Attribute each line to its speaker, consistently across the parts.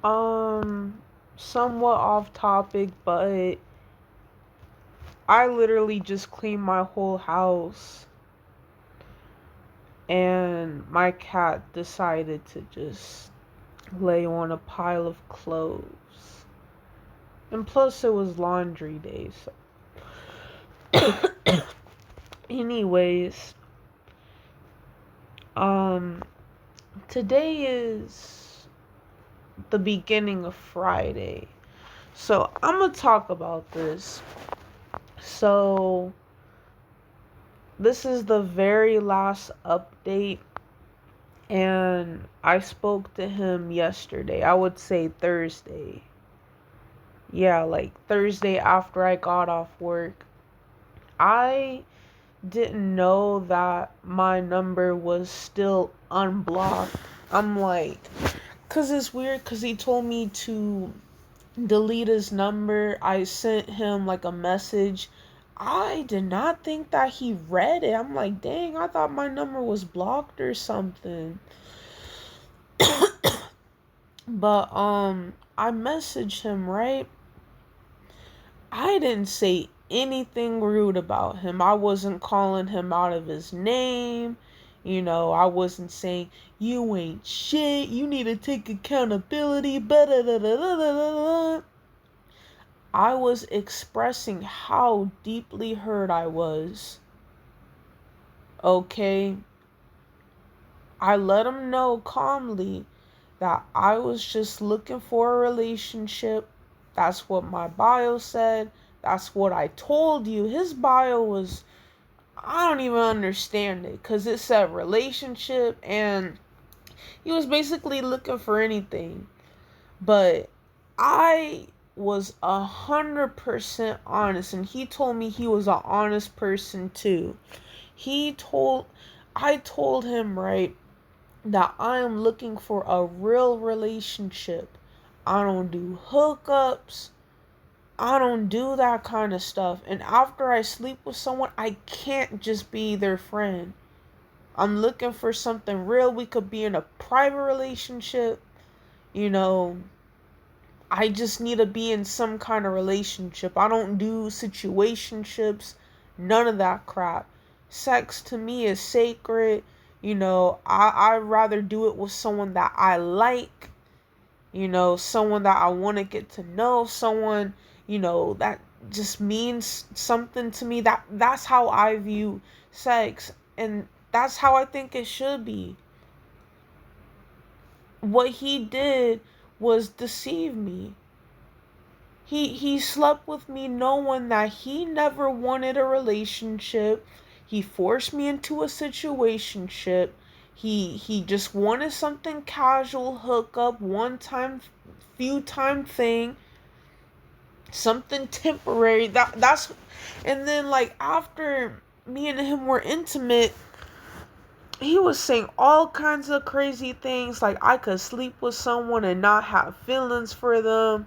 Speaker 1: Um, Somewhat off topic, but I literally just cleaned my whole house and my cat decided to just lay on a pile of clothes. And plus it was laundry day, so anyways, um today is the beginning of Friday. So I'm gonna talk about this. So this is the very last update, and I spoke to him yesterday. I would say Thursday. Yeah, like Thursday after I got off work. I didn't know that my number was still unblocked. I'm like, cause it's weird, cause he told me to delete his number. I sent him like a message. I did not think that he read it. I'm like, dang, I thought my number was blocked or something. But I messaged him, right? I didn't say anything rude about him. I wasn't calling him out of his name. I wasn't saying, you ain't shit, you need to take accountability. I was expressing how deeply hurt I was. Okay? I let him know calmly that I was just looking for a relationship. That's what my bio said. That's what I told you. His bio was, I don't even understand it, because it said relationship and he was basically looking for anything. But I was 100% honest, and he told me he was an honest person too. He told, I told him, right, that I am looking for a real relationship. I don't do hookups. I don't do that kind of stuff. And after I sleep with someone, I can't just be their friend. I'm looking for something real. We could be in a private relationship. You know, I just need to be in some kind of relationship. I don't do situationships. None of that crap. Sex to me is sacred. I'd rather do it with someone that I like. Someone that I want to get to know. Someone, that just means something to me. That's how I view sex. And that's how I think it should be. What he did was deceive me. He slept with me knowing that he never wanted a relationship. He forced me into a situationship. He just wanted something casual, hookup, one time, few time thing, something temporary. That's and then like after me and him were intimate, he was saying all kinds of crazy things, like I could sleep with someone and not have feelings for them.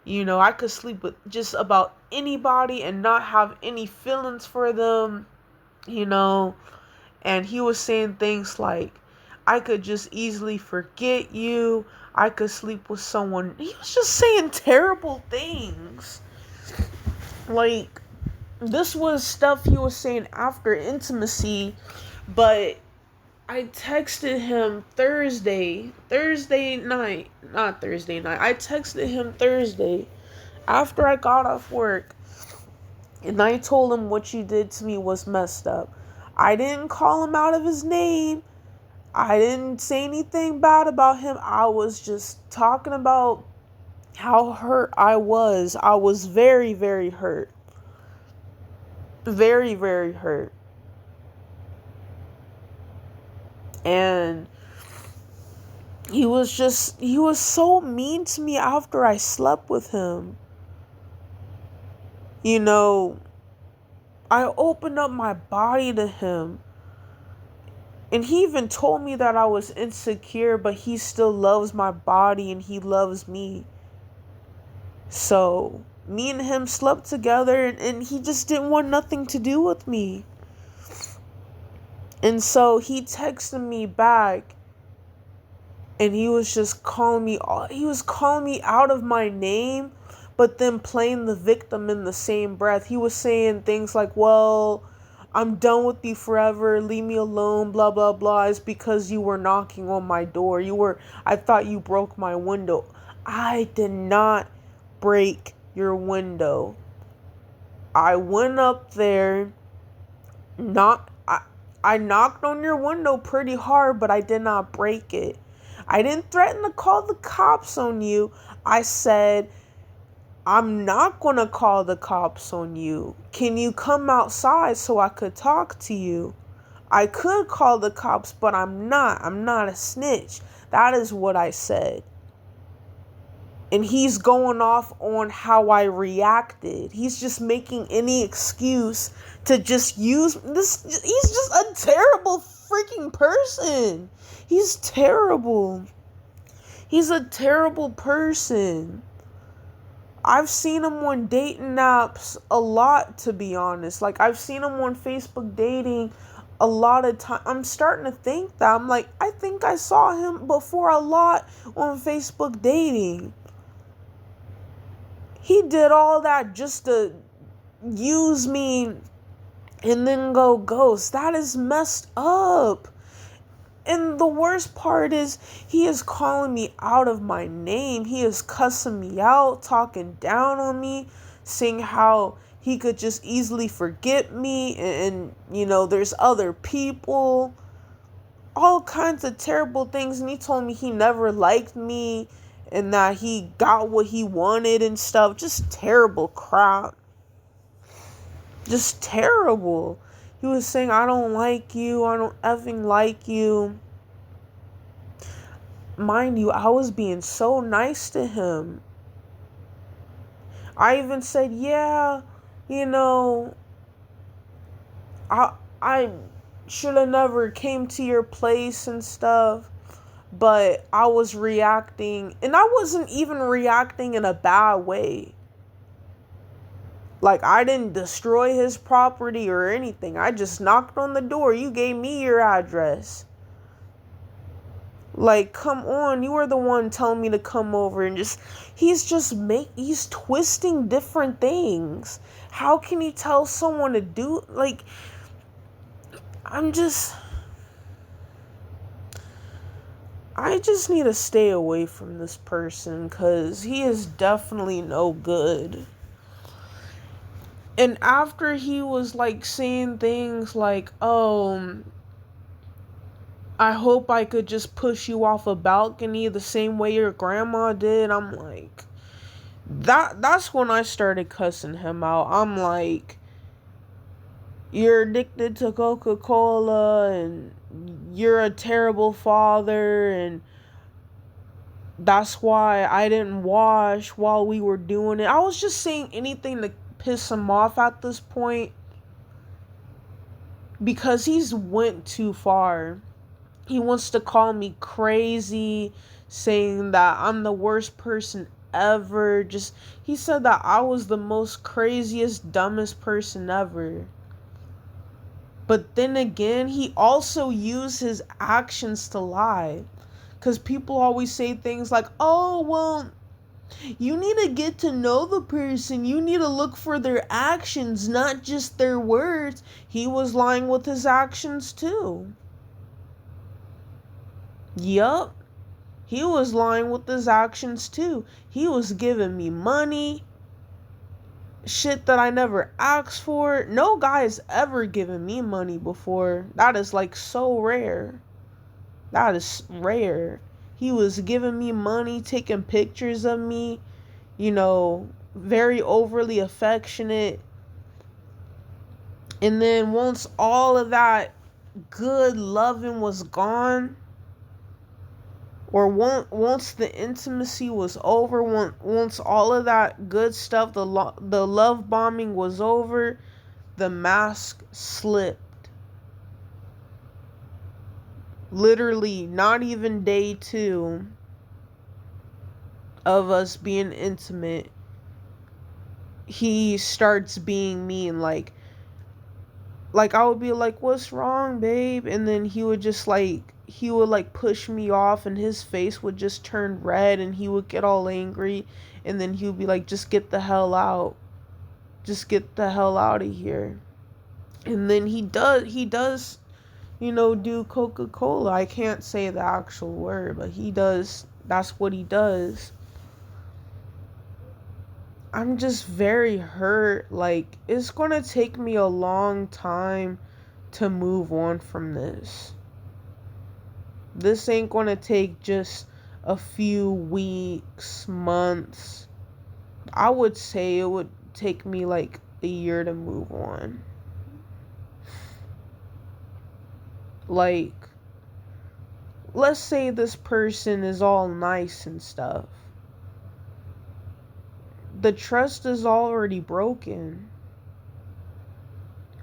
Speaker 1: I could sleep with just about anybody and not have any feelings for them, you know. And he was saying things like, I could just easily forget you. I could sleep with someone. He was just saying terrible things. Like, this was stuff he was saying after intimacy, but I texted him Thursday night, not Thursday night. I texted him Thursday after I got off work, and I told him what you did to me was messed up. I didn't call him out of his name. I didn't say anything bad about him. I was just talking about how hurt I was. I was very, very hurt. Very, very hurt. And he was so mean to me after I slept with him. You know, I opened up my body to him. And he even told me that I was insecure, but he still loves my body and he loves me. So, me and him slept together, and he just didn't want nothing to do with me. And so he texted me back and he was just he was calling me out of my name, but then playing the victim in the same breath. He was saying things like, well, I'm done with you forever, leave me alone, blah blah blah. It's because you were knocking on my door. I thought you broke my window. I did not break your window. I went up there, not I knocked on your window pretty hard, but I did not break it. I didn't threaten to call the cops on you. I said, I'm not going to call the cops on you. Can you come outside so I could talk to you? I could call the cops, but I'm not. I'm not a snitch. That is what I said. And he's going off on how I reacted. He's just making any excuse to just use this. He's just a terrible freaking person. He's terrible. He's a terrible person. I've seen him on dating apps a lot, to be honest. Like, I've seen him on Facebook dating a lot of time. I'm starting to think that. I'm like, I think I saw him before a lot on Facebook dating. He did all that just to use me and then go ghost. That is messed up. And the worst part is he is calling me out of my name. He is cussing me out, talking down on me, saying how he could just easily forget me and there's other people. All kinds of terrible things. And he told me he never liked me and that he got what he wanted and stuff. Just terrible crap. Just terrible. He was saying, I don't like you. I don't effing like you. Mind you, I was being so nice to him. I even said, yeah, I should have never came to your place and stuff. But I was reacting, and I wasn't even reacting in a bad way. Like, I didn't destroy his property or anything. I just knocked on the door. You gave me your address. Like, come on. You were the one telling me to come over and he's twisting different things. How can you tell someone to do, like, I just need to stay away from this person because he is definitely no good. And after he was like saying things like, oh, I hope I could just push you off a balcony the same way your grandma did. I'm like, that's when I started cussing him out. I'm like, you're addicted to Coca-Cola and you're a terrible father and that's why I didn't wash while we were doing it. I was just saying anything to piss him off at this point because he's went too far. He wants to call me crazy, saying that I'm the worst person ever. He said that I was the most craziest, dumbest person ever. But then again, he also used his actions to lie. Because people always say things like, oh, well, you need to get to know the person. You need to look for their actions, not just their words. He was lying with his actions too. Yup. He was lying with his actions too. He was giving me money. Shit that I never asked for. No guy has ever given me money before. That is like so rare. That is rare. He was giving me money, taking pictures of me, very overly affectionate. And then once all of that good loving was gone, or once the intimacy was over, once all of that good stuff, the love bombing was over, the mask slipped. Literally, not even day 2 of us being intimate, he starts being mean. Like I would be like, what's wrong, babe? And then he would just like he would like push me off and his face would just turn red and he would get all angry, and then he would be like, just get the hell out. Just get the hell out of here. And then he does, do Coca-Cola. I can't say the actual word, but he does. That's what he does. I'm just very hurt. Like, it's gonna take me a long time to move on from this. This ain't gonna take just a few weeks, months. I would say it would take me like a year to move on. Like, let's say this person is all nice and stuff. The trust is already broken.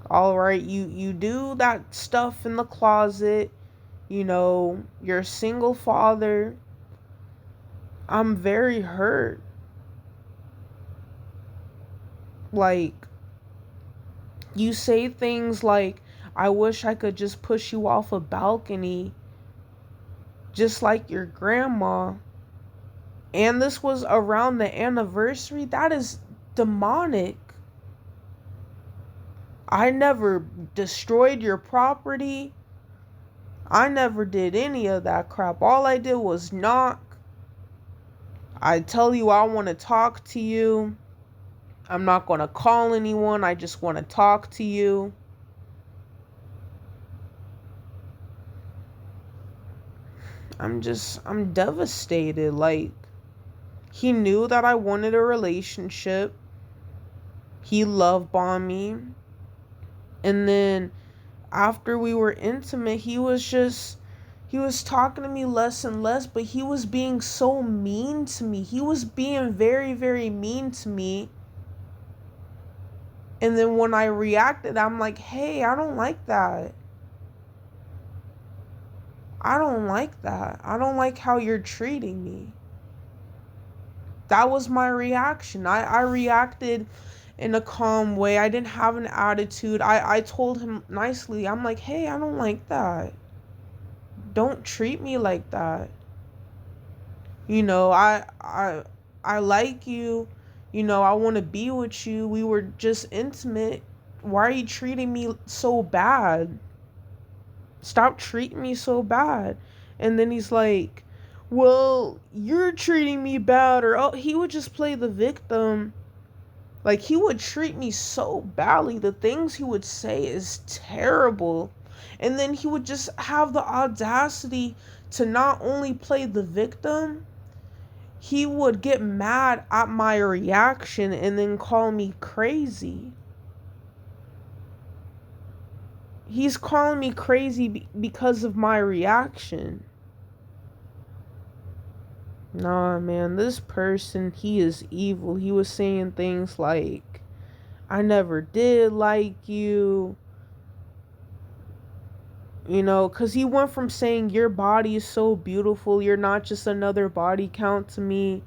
Speaker 1: All right, you do that stuff in the closet. You're a single father. I'm very hurt. Like, you say things like, I wish I could just push you off a balcony, just like your grandma. And this was around the anniversary. That is demonic. I never destroyed your property. I never did any of that crap. All I did was knock. I tell you I want to talk to you. I'm not going to call anyone. I just want to talk to you. I'm devastated. Like, he knew that I wanted a relationship. He love bombed me. And then after we were intimate, he was talking to me less and less, but he was being so mean to me. He was being very, very mean to me. And then when I reacted, I'm like, hey, I don't like that. I don't like that. I don't like how you're treating me. That was my reaction. I reacted in a calm way. I didn't have an attitude. I told him nicely. I'm like, hey, I don't like that. Don't treat me like that. I like you. I want to be with you. We were just intimate. Why are you treating me so bad? Stop treating me so bad. And then he's like, well, you're treating me bad. Or, oh, he would just play the victim. Like, he would treat me so badly. The things he would say is terrible. And then he would just have the audacity to not only play the victim, he would get mad at my reaction and then call me crazy. He's calling me crazy because of my reaction. Nah, man, this person, he is evil. He was saying things like, I never did like you. Because he went from saying, your body is so beautiful, you're not just another body count to me,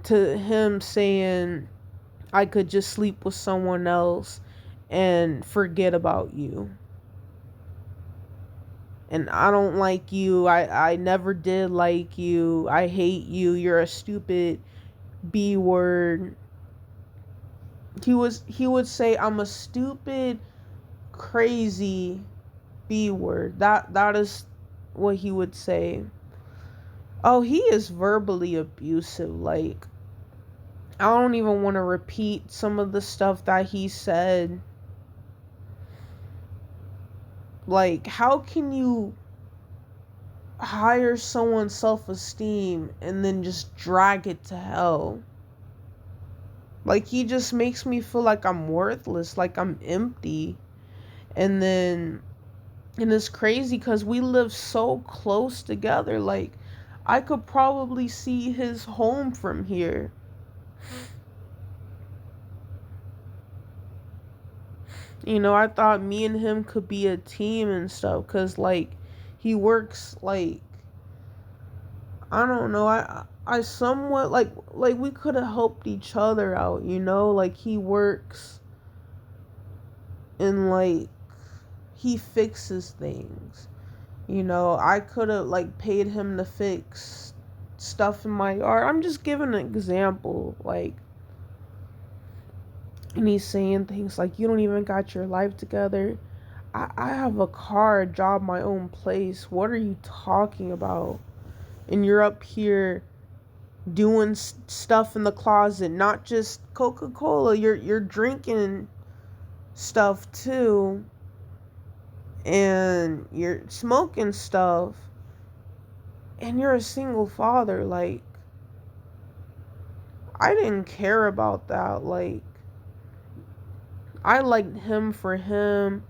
Speaker 1: to him saying, I could just sleep with someone else and forget about you. And I don't like you. I never did like you. I hate you. You're a stupid B word. He would say, I'm a stupid, crazy B word. That is what he would say. Oh, he is verbally abusive. Like, I don't even want to repeat some of the stuff that he said. Like, how can you hire someone's self-esteem and then just drag it to hell? Like, he just makes me feel like I'm worthless, like I'm empty. And it's crazy because we live so close together. Like, I could probably see his home from here. I thought me and him could be a team and stuff, because, like, he works, like, I don't know, I somewhat, like we could have helped each other out, like, he works and, like, he fixes things. You know, I could have like paid him to fix stuff in my yard. I'm just giving an example. Like, and he's saying things like, you don't even got your life together. I have a car, a job, my own place. What are you talking about? And you're up here doing stuff in the closet, not just Coca-Cola. You're drinking stuff too, and you're smoking stuff, and you're a single father. Like, I didn't care about that. Like, I liked him for him.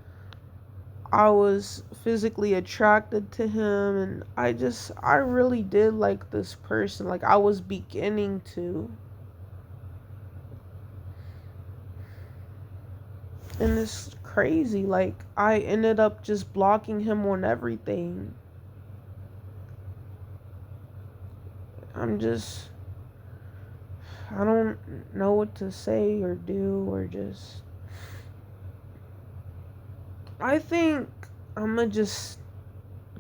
Speaker 1: I was physically attracted to him, and I really did like this person. Like, I was beginning to. And it's crazy. Like, I ended up just blocking him on everything. I'm just, I don't know what to say or do or just. I think I'm gonna just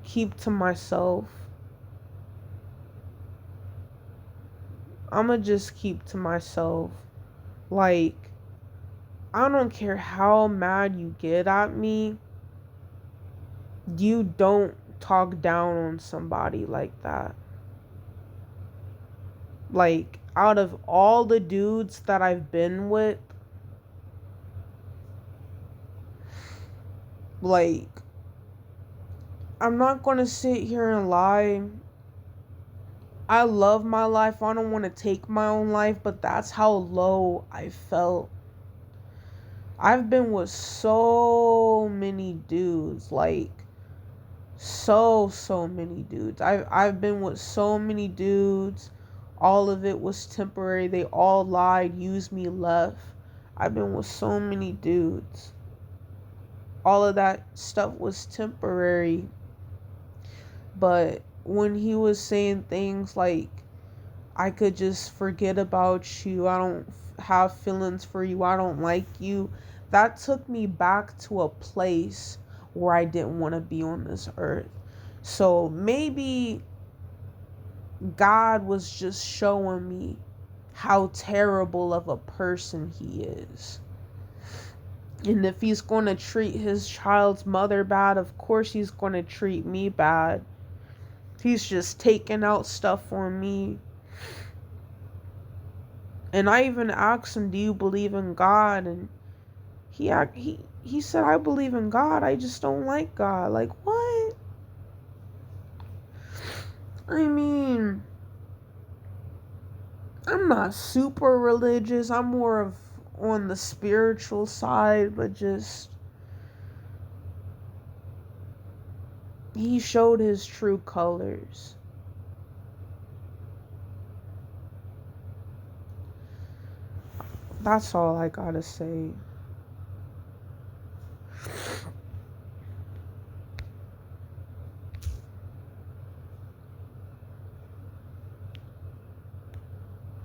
Speaker 1: keep to myself. I'm gonna just keep to myself. Like, I don't care how mad you get at me, you don't talk down on somebody like that. Like, out of all the dudes that I've been with, like, I'm not gonna sit here and lie. I love my life. I don't want to take my own life, but that's how low I felt. I've been with so many dudes, like so many dudes. I've been with so many dudes. All of it was temporary. They all lied, used me, left. I've been with so many dudes. All of that stuff was temporary. But when he was saying things like, I could just forget about you, I don't have feelings for you, I don't like you, that took me back to a place where I didn't want to be on this earth. So maybe God was just showing me how terrible of a person he is. And if he's going to treat his child's mother bad, of course he's going to treat me bad. He's just taking out stuff on me. And I even asked him, do you believe in God? And he said, I believe in God, I just don't like God. Like, what? I mean, I'm not super religious. I'm more of on the spiritual side, but just he showed his true colors. That's all I gotta say.